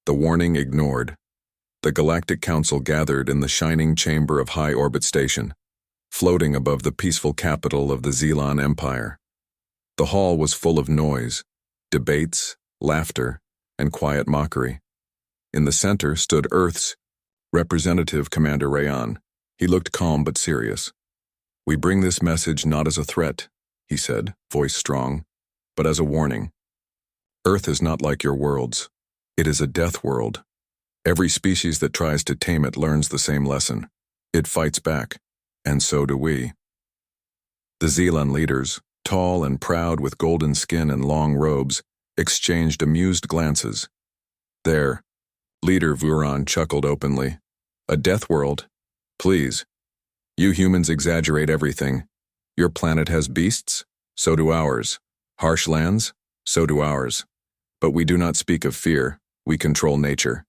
The warning ignored. The Galactic Council gathered in the shining chamber of High Orbit Station, floating above the peaceful capital of the Xelan Empire. The hall was full of noise, debates, laughter, and quiet mockery. In the center stood Earth's representative, Commander Rayan. He looked calm but serious. "We bring this message not as a threat," he said, voice strong, "but as a warning. Earth is not like your worlds. It is a death world. Every species that tries to tame it learns the same lesson. It fights back, and so do we." The Xelan leaders, tall and proud with golden skin and long robes, exchanged amused glances. Their leader Vuron chuckled openly. "A death world? Please. You humans exaggerate everything. Your planet has beasts? So do ours. Harsh lands? So do ours. But we do not speak of fear. We control nature."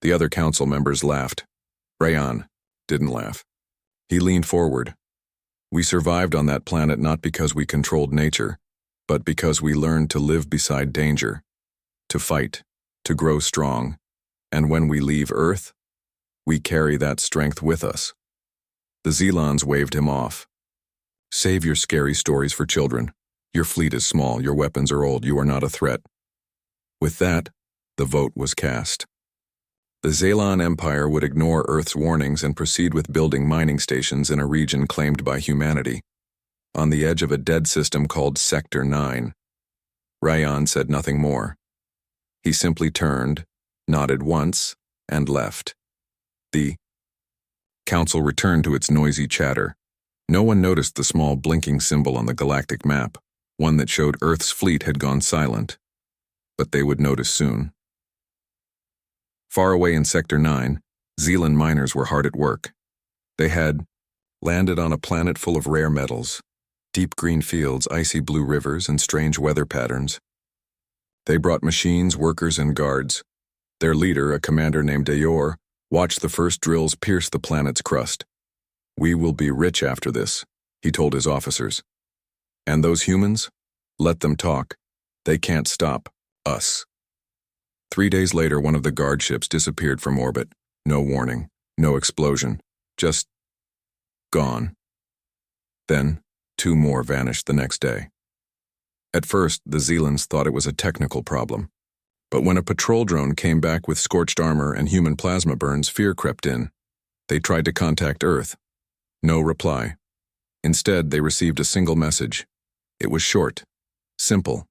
The other council members laughed. Rayan didn't laugh. He leaned forward. "We survived on that planet not because we controlled nature, but because we learned to live beside danger, to fight, to grow strong, and when we leave Earth, we carry that strength with us." The Xelans waved him off. "Save your scary stories for children. Your fleet is small, your weapons are old, you are not a threat." With that, the vote was cast. The Xelan Empire would ignore Earth's warnings and proceed with building mining stations in a region claimed by humanity, on the edge of a dead system called Sector 9. Rayan said nothing more. He simply turned, nodded once, and left. The council returned to its noisy chatter. No one noticed the small blinking symbol on the galactic map, one that showed Earth's fleet had gone silent. But they would notice soon. Far away in Sector 9, Xelan miners were hard at work. They had landed on a planet full of rare metals, deep green fields, icy blue rivers, and strange weather patterns. They brought machines, workers, and guards. Their leader, a commander named Dayor, watched the first drills pierce the planet's crust. "We will be rich after this," he told his officers. "And those humans? Let them talk. They can't stop us." 3 days later, one of the guard ships disappeared from orbit. No warning, no explosion, just gone. Then, 2 more vanished the next day. At first, the Xelans thought it was a technical problem. But when a patrol drone came back with scorched armor and human plasma burns, fear crept in. They tried to contact Earth. No reply. Instead, they received a single message. It was short, simple.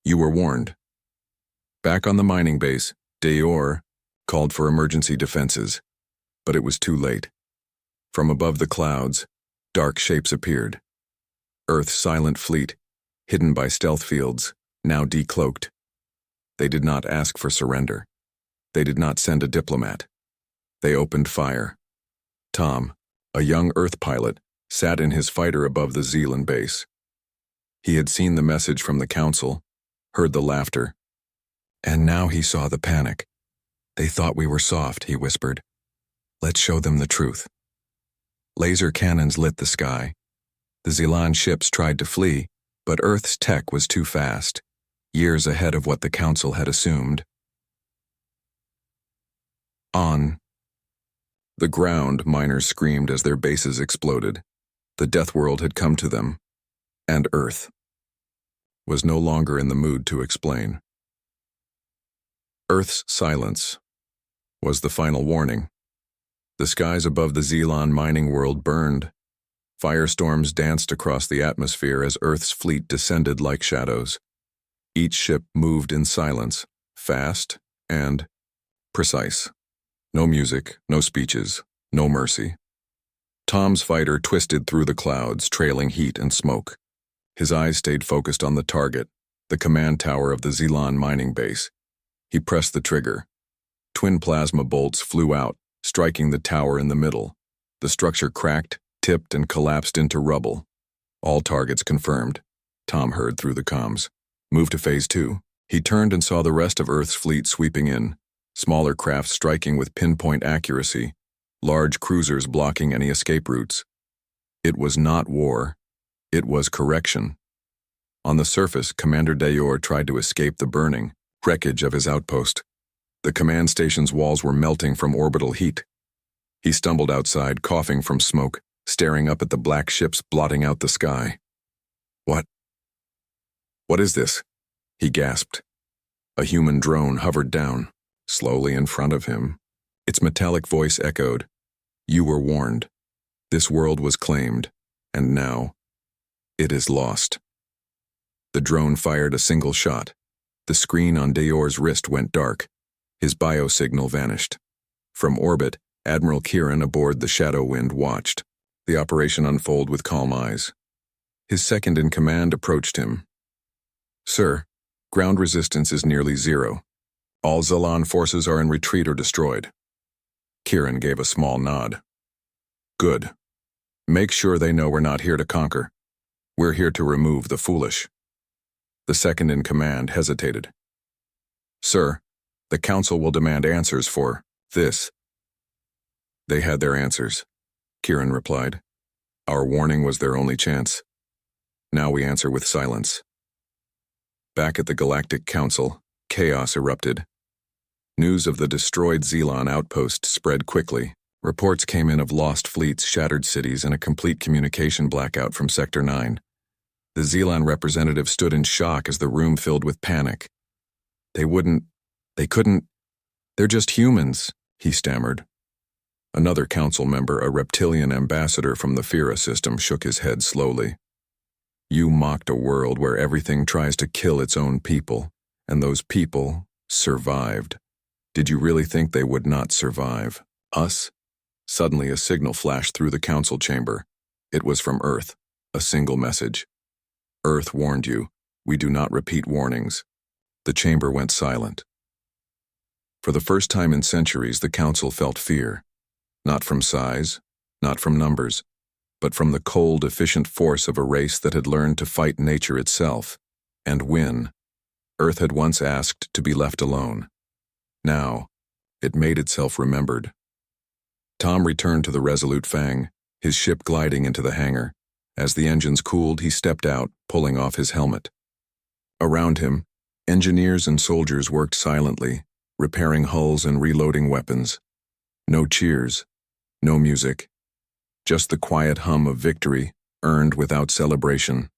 "You were warned." Back on the mining base, Dayor called for emergency defenses, but it was too late. From above the clouds, dark shapes appeared. Earth's silent fleet, hidden by stealth fields, now decloaked. They did not ask for surrender. They did not send a diplomat. They opened fire. Tom, a young Earth pilot, sat in his fighter above the Xelan base. He had seen the message from the council, heard the laughter, and now he saw the panic. "They thought we were soft," he whispered. "Let's show them the truth." Laser cannons lit the sky. The Xelan ships tried to flee, but Earth's tech was too fast, years ahead of what the council had assumed. On the ground, miners screamed as their bases exploded. The Deathworld had come to them, and Earth was no longer in the mood to explain. Earth's silence was the final warning. The skies above the Xelan mining world burned. Firestorms danced across the atmosphere as Earth's fleet descended like shadows. Each ship moved in silence, fast and precise. No music, no speeches, no mercy. Tom's fighter twisted through the clouds, trailing heat and smoke. His eyes stayed focused on the target, the command tower of the Xelan mining base. He pressed the trigger. Twin plasma bolts flew out, striking the tower in the middle. The structure cracked, tipped, and collapsed into rubble. "All targets confirmed," Tom heard through the comms. "Move to Phase 2. He turned and saw the rest of Earth's fleet sweeping in, smaller craft striking with pinpoint accuracy, large cruisers blocking any escape routes. It was not war. It was correction. On the surface, Commander Dayor tried to escape the burning wreckage of his outpost. The command station's walls were melting from orbital heat. He stumbled outside, coughing from smoke, staring up at the black ships blotting out the sky. What? What is this? He gasped. A human drone hovered down, slowly in front of him. Its metallic voice echoed, "You were warned. This world was claimed, and now it is lost." The drone fired a single shot. The screen on Dayor's wrist went dark. His biosignal vanished. From orbit, Admiral Kieran aboard the Shadow Wind watched the operation unfold with calm eyes. His second-in-command approached him. "Sir, ground resistance is nearly zero. All Zillan forces are in retreat or destroyed." Kieran gave a small nod. "Good. Make sure they know we're not here to conquer. We're here to remove the foolish." The second-in-command hesitated. "Sir, the Council will demand answers for this." "They had their answers," Kieran replied. "Our warning was their only chance. Now we answer with silence." Back at the Galactic Council, chaos erupted. News of the destroyed Zillan outpost spread quickly. Reports came in of lost fleets, shattered cities, and a complete communication blackout from Sector 9. The Zillan representative stood in shock as the room filled with panic. They couldn't, "They're just humans," he stammered. Another council member, a reptilian ambassador from the Fira system, shook his head slowly. "You mocked a world where everything tries to kill its own people, and those people survived. Did you really think they would not survive? Us?" Suddenly a signal flashed through the council chamber. It was from Earth, a single message. "Earth warned you. We do not repeat warnings." The chamber went silent. For the first time in centuries, the council felt fear. Not from size, not from numbers, but from the cold, efficient force of a race that had learned to fight nature itself and win. Earth had once asked to be left alone. Now, it made itself remembered. Tom returned to the Resolute Fang, his ship gliding into the hangar. As the engines cooled, he stepped out, pulling off his helmet. Around him, engineers and soldiers worked silently, repairing hulls and reloading weapons. No cheers, no music, just the quiet hum of victory, earned without celebration.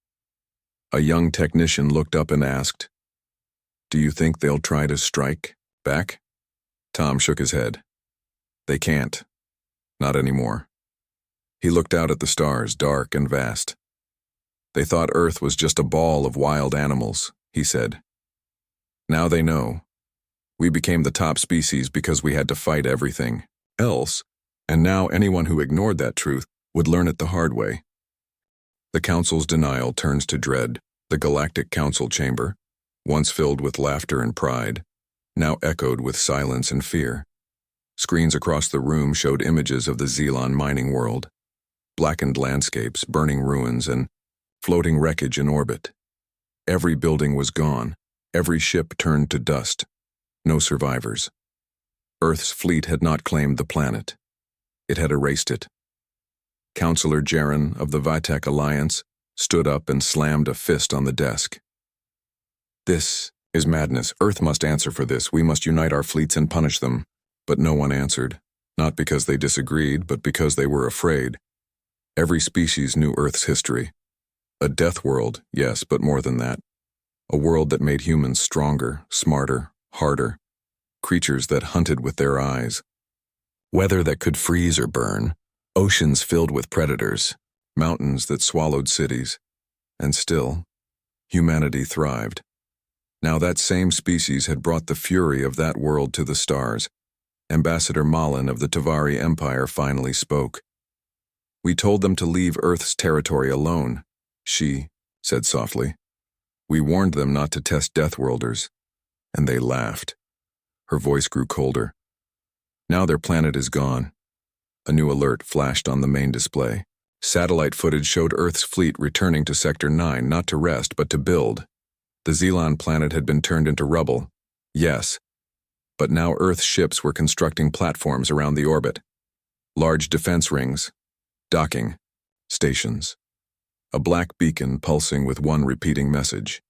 A young technician looked up and asked, "Do you think they'll try to strike back?" Tom shook his head. "They can't. Not anymore." He looked out at the stars, dark and vast. "They thought Earth was just a ball of wild animals," he said. "Now they know. We became the top species because we had to fight everything else, and now anyone who ignored that truth would learn it the hard way." The Council's denial turns to dread. The Galactic Council chamber, once filled with laughter and pride, now echoed with silence and fear. Screens across the room showed images of the Zillan mining world. Blackened landscapes, burning ruins, and floating wreckage in orbit. Every building was gone, every ship turned to dust. No survivors. Earth's fleet had not claimed the planet. It had erased it. Counselor Jaren of the Vitek Alliance stood up and slammed a fist on the desk. "This is madness. Earth must answer for this. We must unite our fleets and punish them." But no one answered, not because they disagreed, but because they were afraid. Every species knew Earth's history. A death world, yes, but more than that. A world that made humans stronger, smarter, harder. Creatures that hunted with their eyes. Weather that could freeze or burn. Oceans filled with predators. Mountains that swallowed cities. And still, humanity thrived. Now that same species had brought the fury of that world to the stars. Ambassador Malin of the Tavari Empire finally spoke. "We told them to leave Earth's territory alone," she said softly. "We warned them not to test Deathworlders, and they laughed." Her voice grew colder. "Now their planet is gone." A new alert flashed on the main display. Satellite footage showed Earth's fleet returning to Sector 9, not to rest, but to build. The Zillan planet had been turned into rubble. Yes, but now Earth's ships were constructing platforms around the orbit. Large defense rings, docking, stations. A black beacon pulsing with one repeating message.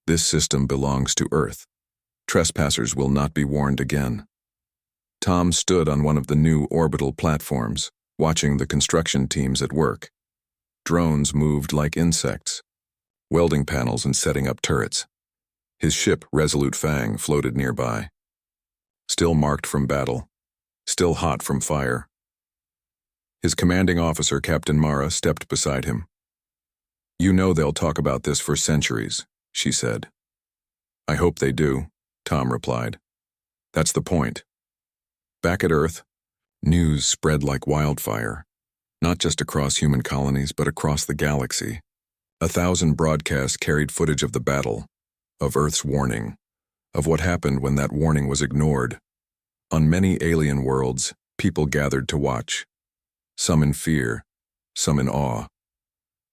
"This system belongs to Earth. Trespassers will not be warned again. Tom stood on one of the new orbital platforms, watching the construction teams at work. Drones moved like insects, welding panels and setting up turrets. His ship, Resolute Fang, floated nearby. Still marked from battle, still hot from fire. His commanding officer, Captain Mara, stepped beside him. "You know they'll talk about this for centuries," she said. "I hope they do," Tom replied. "That's the point." Back at Earth, news spread like wildfire, not just across human colonies, but across the galaxy. 1,000 broadcasts carried footage of the battle, of Earth's warning, of what happened when that warning was ignored. On many alien worlds, people gathered to watch, some in fear, some in awe.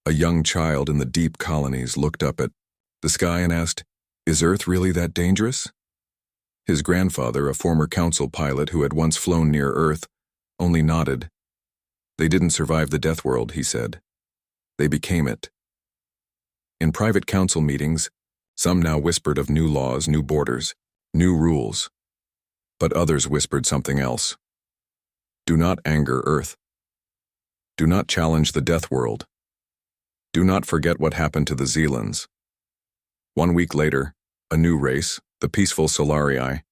A young child in the deep colonies looked up at the sky and asked, "Is Earth really that dangerous?" His grandfather, a former council pilot who had once flown near Earth, only nodded. "They didn't survive the Deathworld," he said. "They became it." In private council meetings, some now whispered of new laws, new borders, new rules. But others whispered something else. Do not anger Earth. Do not challenge the Deathworld. Do not forget what happened to the Zealans. 1 week later, a new race, the peaceful Solarii,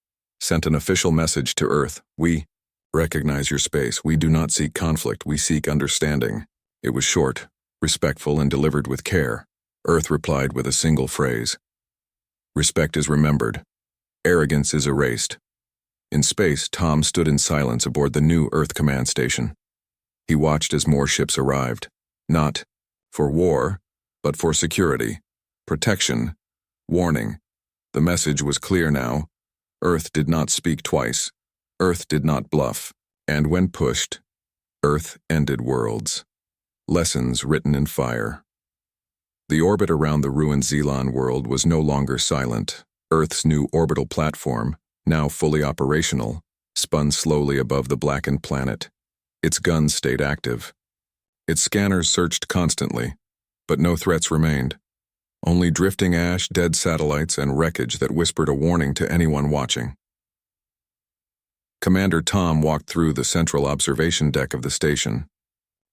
sent an official message to Earth. "We recognize your space. We do not seek conflict. We seek understanding." It was short, respectful, and delivered with care. Earth replied with a single phrase. Respect is remembered. Arrogance is erased. In space, Tom stood in silence aboard the new Earth command station. He watched as more ships arrived, not for war, but for security, protection, warning. The message was clear now. Earth did not speak twice. Earth did not bluff. And when pushed, Earth ended worlds. Lessons written in fire. The orbit around the ruined Zealon world was no longer silent. Earth's new orbital platform, now fully operational, spun slowly above the blackened planet. Its guns stayed active. Its scanners searched constantly, but no threats remained. Only drifting ash, dead satellites, and wreckage that whispered a warning to anyone watching. Commander Tom walked through the central observation deck of the station.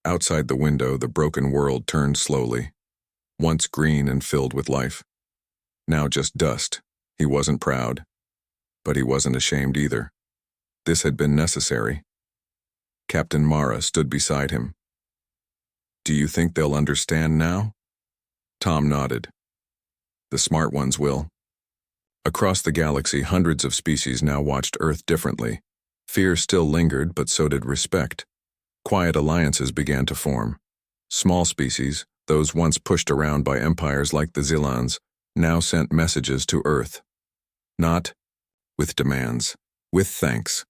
Outside the window, the broken world turned slowly, once green and filled with life. Now just dust. He wasn't proud, but he wasn't ashamed either. This had been necessary. Captain Mara stood beside him. "Do you think they'll understand now?" Tom nodded. "The smart ones will." Across the galaxy, hundreds of species now watched Earth differently. Fear still lingered, but so did respect. Quiet alliances began to form. Small species, those once pushed around by empires like the Zealans, now sent messages to Earth. Not with demands, with thanks.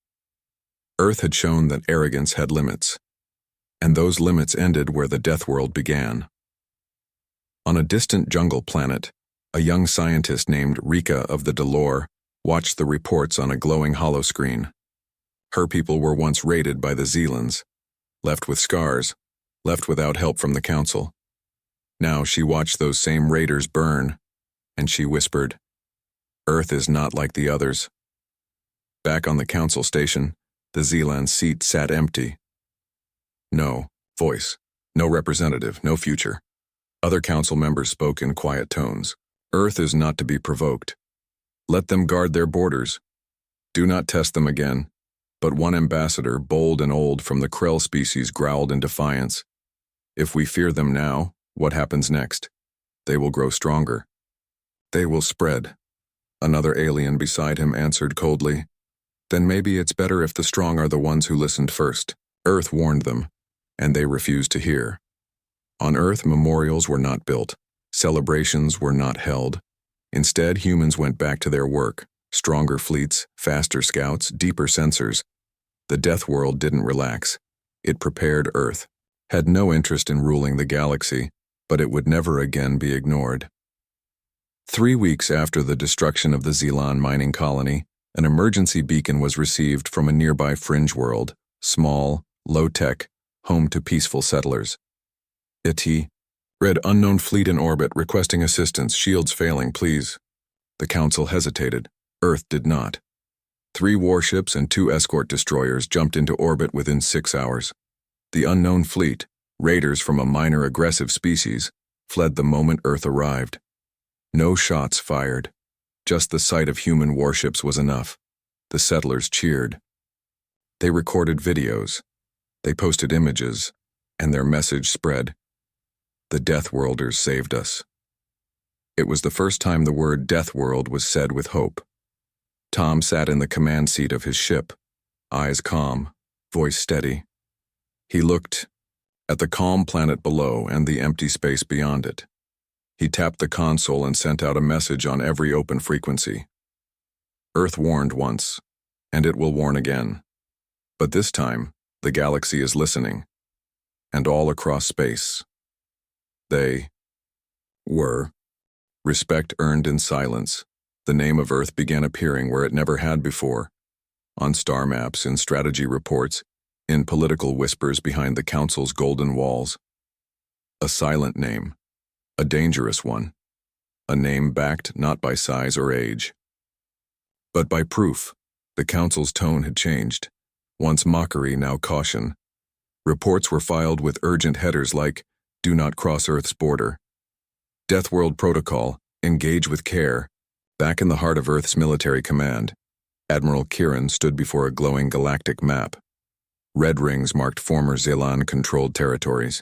Earth had shown that arrogance had limits, and those limits ended where the Deathworld began. On a distant jungle planet, a young scientist named Rika of the Delore watched the reports on a glowing holoscreen. Her people were once raided by the Zealans, left with scars, left without help from the council. Now she watched those same raiders burn, and she whispered, "Earth is not like the others." Back on the council station, the Zealand seat sat empty. No voice, no representative, no future. Other council members spoke in quiet tones. Earth is not to be provoked. Let them guard their borders. Do not test them again. But one ambassador, bold and old from the Krell species, growled in defiance. If we fear them now, what happens next? They will grow stronger. They will spread. Another alien beside him answered coldly. Then maybe it's better if the strong are the ones who listened first. Earth warned them, and they refused to hear. On Earth, memorials were not built. Celebrations were not held. Instead, humans went back to their work. Stronger fleets, faster scouts, deeper sensors. The Deathworld didn't relax. It prepared Earth, had no interest in ruling the galaxy, but it would never again be ignored. 3 weeks after the destruction of the Zealon mining colony, an emergency beacon was received from a nearby fringe world, small, low-tech, home to peaceful settlers. It read unknown fleet in orbit requesting assistance, shields failing, please. The council hesitated. Earth did not. 3 warships and 2 escort destroyers jumped into orbit within 6 hours. The unknown fleet, raiders from a minor aggressive species, fled the moment Earth arrived. No shots fired. Just the sight of human warships was enough. The settlers cheered. They recorded videos. They posted images, and their message spread. The Deathworlders saved us. It was the first time the word Deathworld was said with hope. Tom sat in the command seat of his ship, eyes calm, voice steady. He looked at the calm planet below and the empty space beyond it. He tapped the console and sent out a message on every open frequency. Earth warned once, and it will warn again. But this time, the galaxy is listening, and all across space. They were. Respect earned in silence. The name of Earth began appearing where it never had before. On star maps, in strategy reports, in political whispers behind the Council's golden walls. A silent name. A dangerous one. A name backed not by size or age, but by proof. The Council's tone had changed. Once mockery, now caution. Reports were filed with urgent headers like, "Do not cross Earth's border." Deathworld Protocol, engage with care. Back in the heart of Earth's military command, Admiral Kieran stood before a glowing galactic map. Red rings marked former Zelan-controlled territories.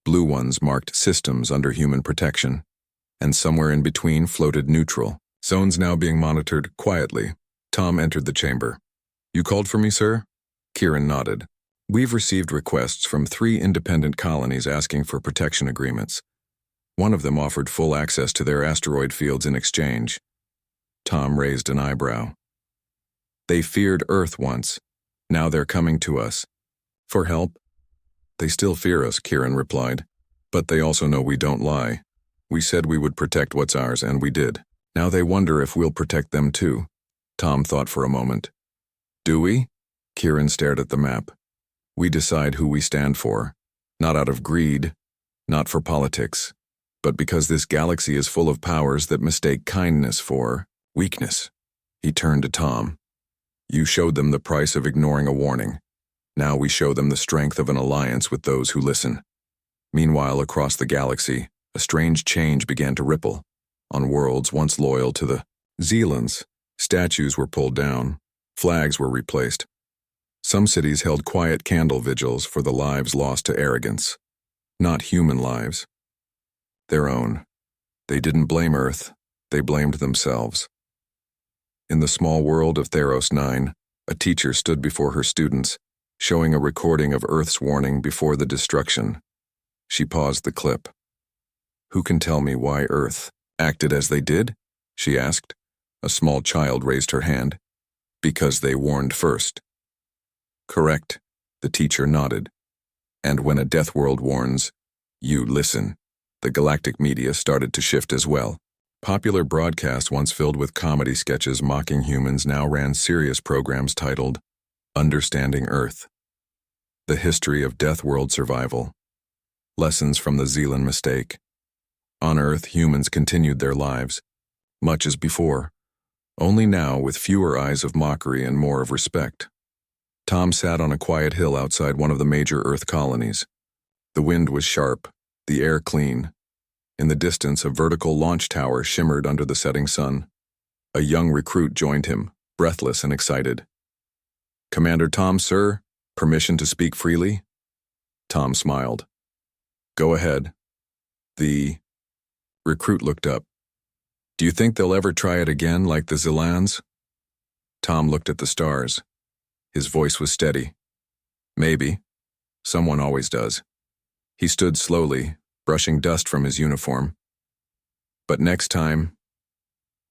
Blue ones marked systems under human protection. And somewhere in between floated neutral, zones now being monitored quietly. Tom entered the chamber. "You called for me, sir?" Kieran nodded. "We've received requests from 3 independent colonies asking for protection agreements. One of them offered full access to their asteroid fields in exchange." Tom raised an eyebrow. "They feared Earth once. Now they're coming to us. For help?" "They still fear us," Kieran replied. "But they also know we don't lie. We said we would protect what's ours, and we did. Now they wonder if we'll protect them too." Tom thought for a moment. "Do we?" Kieran stared at the map. "We decide who we stand for. Not out of greed, not for politics, but because this galaxy is full of powers that mistake kindness for weakness." He turned to Tom. "You showed them the price of ignoring a warning. Now we show them the strength of an alliance with those who listen." Meanwhile, across the galaxy, a strange change began to ripple. On worlds once loyal to the Zelans, statues were pulled down, flags were replaced. Some cities held quiet candle vigils for the lives lost to arrogance. Not human lives. Their own. They didn't blame Earth, they blamed themselves. In the small world of Theros 9, a teacher stood before her students, showing a recording of Earth's warning before the destruction. She paused the clip. "Who can tell me why Earth acted as they did?" she asked. A small child raised her hand. "Because they warned first." "Correct," the teacher nodded. "And when a Deathworld warns, you listen." The galactic media started to shift as well. Popular broadcasts once filled with comedy sketches mocking humans now ran serious programs titled Understanding Earth. The history of Deathworld survival. Lessons from the Zealand mistake. On Earth, humans continued their lives, much as before, only now with fewer eyes of mockery and more of respect. Tom sat on a quiet hill outside one of the major Earth colonies. The wind was sharp, the air clean. In the distance, a vertical launch tower shimmered under the setting sun. A young recruit joined him, breathless and excited. "Commander Tom, sir, permission to speak freely?" Tom smiled. "Go ahead." The recruit looked up. "Do you think they'll ever try it again like the Zelans?" Tom looked at the stars. His voice was steady. "Maybe. Someone always does." He stood slowly, brushing dust from his uniform. "But next time,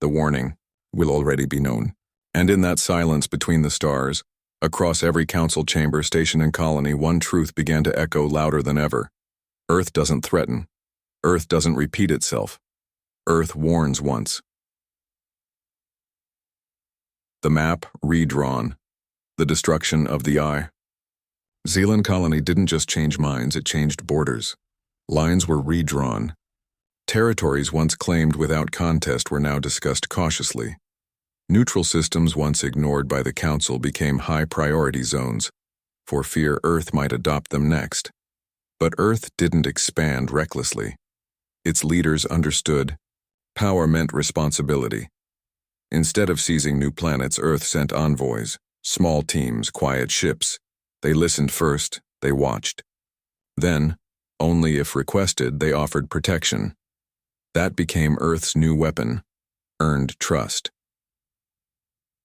the warning will already be known." And in that silence between the stars, across every council chamber, station, and colony, one truth began to echo louder than ever. Earth doesn't threaten. Earth doesn't repeat itself. Earth warns once. The map redrawn. The destruction of the eye. Zealand colony didn't just change minds, it changed borders. Lines were redrawn. Territories once claimed without contest were now discussed cautiously. Neutral systems once ignored by the Council became high-priority zones, for fear Earth might adopt them next. But Earth didn't expand recklessly. Its leaders understood power meant responsibility. Instead of seizing new planets, Earth sent envoys, small teams, quiet ships. They listened first, they watched. Then, only if requested, they offered protection. That became Earth's new weapon, earned trust.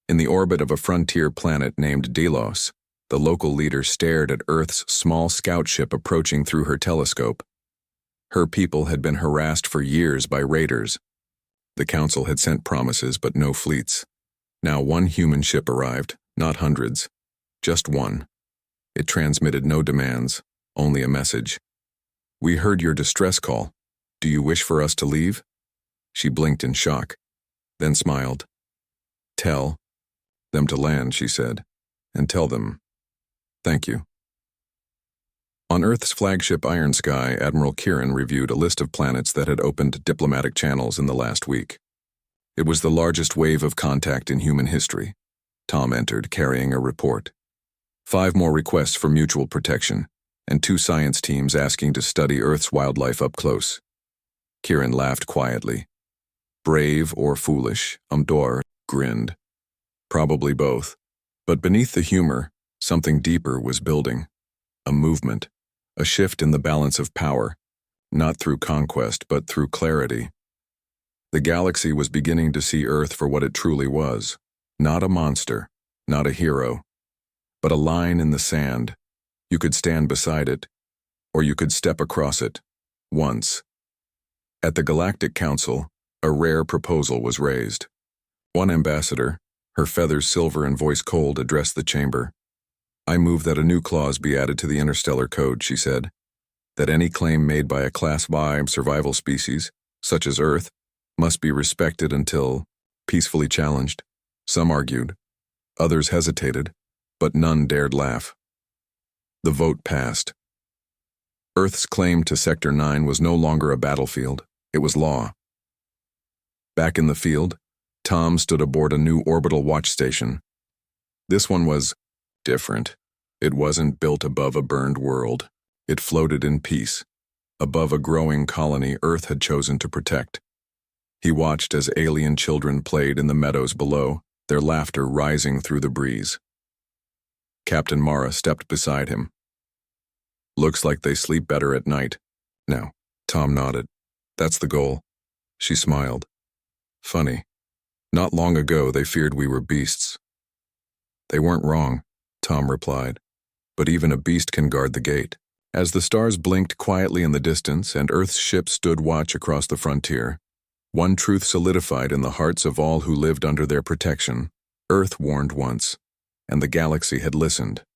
In the orbit of a frontier planet named Delos, the local leader stared at Earth's small scout ship approaching through her telescope. Her people had been harassed for years by raiders. The Council had sent promises, but no fleets. Now one human ship arrived, not hundreds. Just one. It transmitted no demands, only a message. "We heard your distress call. Do you wish for us to leave?" She blinked in shock, then smiled. "Tell them to land," she said, "and tell them, thank you." On Earth's flagship Iron Sky, Admiral Kieran reviewed a list of planets that had opened diplomatic channels in the last week. It was the largest wave of contact in human history. Tom entered, carrying a report. 5 more requests for mutual protection, and 2 science teams asking to study Earth's wildlife up close. Kieran laughed quietly. Brave or foolish, Umdor grinned. Probably both. But beneath the humor, something deeper was building. A movement. A shift in the balance of power, not through conquest but through clarity. The galaxy was beginning to see Earth for what it truly was, not a monster, not a hero, but a line in the sand. You could stand beside it, or you could step across it, once. At the Galactic Council, a rare proposal was raised. One ambassador, her feathers silver and voice cold, addressed the chamber. "I move that a new clause be added to the Interstellar Code," she said, "that any claim made by a Class Y survival species, such as Earth, must be respected until peacefully challenged." Some argued, others hesitated, but none dared laugh. The vote passed. Earth's claim to Sector 9 was no longer a battlefield, it was law. Back in the field, Tom stood aboard a new orbital watch station. This one was different. It wasn't built above a burned world. It floated in peace, above a growing colony Earth had chosen to protect. He watched as alien children played in the meadows below, their laughter rising through the breeze. Captain Mara stepped beside him. "Looks like they sleep better at night." "No," Tom nodded. "That's the goal." She smiled. "Funny. Not long ago they feared we were beasts." "They weren't wrong," Tom replied. "But even a beast can guard the gate." As the stars blinked quietly in the distance and Earth's ship stood watch across the frontier, one truth solidified in the hearts of all who lived under their protection. Earth warned once, and the galaxy had listened.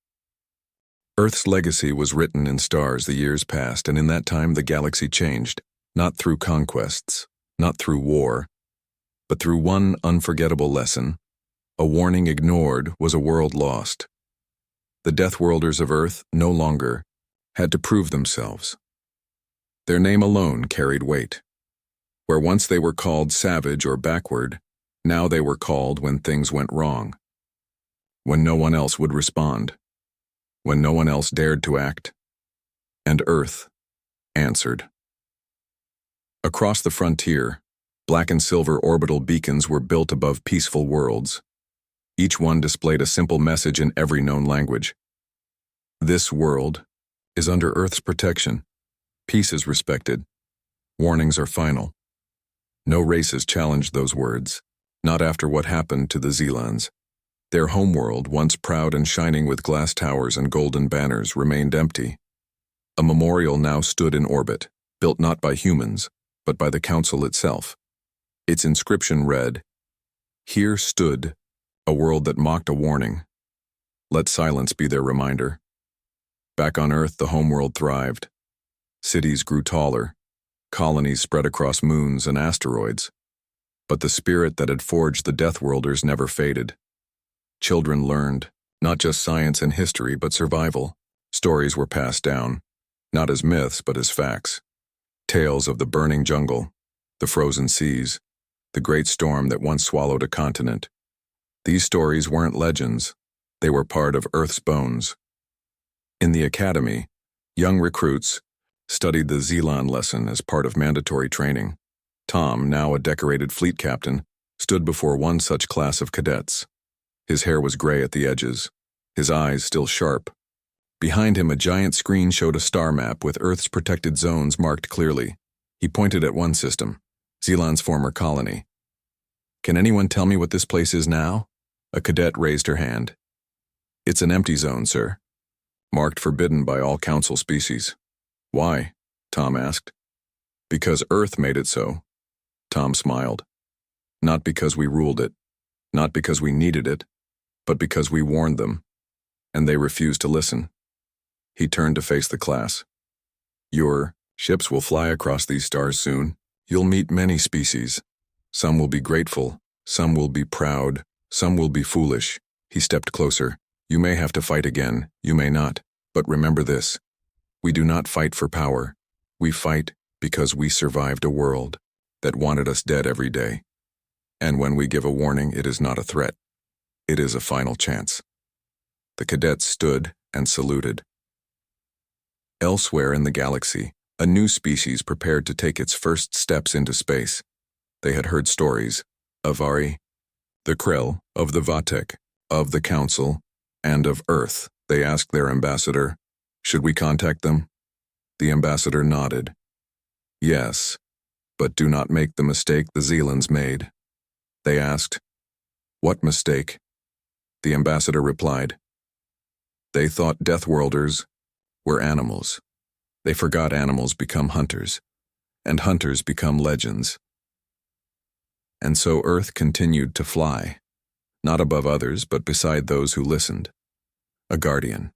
Earth's legacy was written in stars. The years passed, and in that time the galaxy changed, not through conquests, not through war, but through one unforgettable lesson. A warning ignored was a world lost. The Deathworlders of Earth no longer had to prove themselves. Their name alone carried weight. Where once they were called savage or backward, now they were called when things went wrong. When no one else would respond. When no one else dared to act. And Earth answered. Across the frontier, black and silver orbital beacons were built above peaceful worlds. Each one displayed a simple message in every known language. This world is under Earth's protection. Peace is respected. Warnings are final. No races challenged those words, not after what happened to the Zealans. Their homeworld, once proud and shining with glass towers and golden banners, remained empty. A memorial now stood in orbit, built not by humans, but by the Council itself. Its inscription read, "Here stood a world that mocked a warning. Let silence be their reminder." Back on Earth, the homeworld thrived. Cities grew taller. Colonies spread across moons and asteroids. But the spirit that had forged the Deathworlders never faded. Children learned, not just science and history, but survival. Stories were passed down, not as myths, but as facts. Tales of the burning jungle, the frozen seas, the great storm that once swallowed a continent. These stories weren't legends. They were part of Earth's bones. In the academy, young recruits studied the Xenon lesson as part of mandatory training. Tom, now a decorated fleet captain, stood before one such class of cadets. His hair was gray at the edges, his eyes still sharp. Behind him, a giant screen showed a star map with Earth's protected zones marked clearly. He pointed at one system, Xelon's former colony. "Can anyone tell me what this place is now?" A cadet raised her hand. "It's an empty zone, sir. Marked forbidden by all council species." "Why?" Tom asked. "Because Earth made it so." Tom smiled. "Not because we ruled it, not because we needed it, but because we warned them, and they refused to listen." He turned to face the class. "Your ships will fly across these stars soon. You'll meet many species. Some will be grateful, some will be proud, some will be foolish." He stepped closer. "You may have to fight again, you may not, but remember this. We do not fight for power. We fight because we survived a world that wanted us dead every day. And when we give a warning, it is not a threat. It is a final chance." The cadets stood and saluted. Elsewhere in the galaxy, a new species prepared to take its first steps into space. They had heard stories of Ari, the Krell, of the Vatek, of the Council, and of Earth. They asked their ambassador, "Should we contact them?" The ambassador nodded. "Yes, but do not make the mistake the Xelans made." They asked, "What mistake?" The ambassador replied, "They thought Deathworlders were animals. They forgot animals become hunters, and hunters become legends." And so Earth continued to fly, not above others, but beside those who listened. A guardian,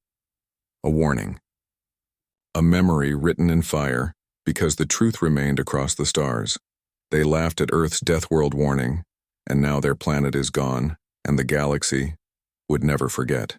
a warning, a memory written in fire, because the truth remained across the stars. They laughed at Earth's Deathworld warning, and now their planet is gone, and the galaxy would never forget.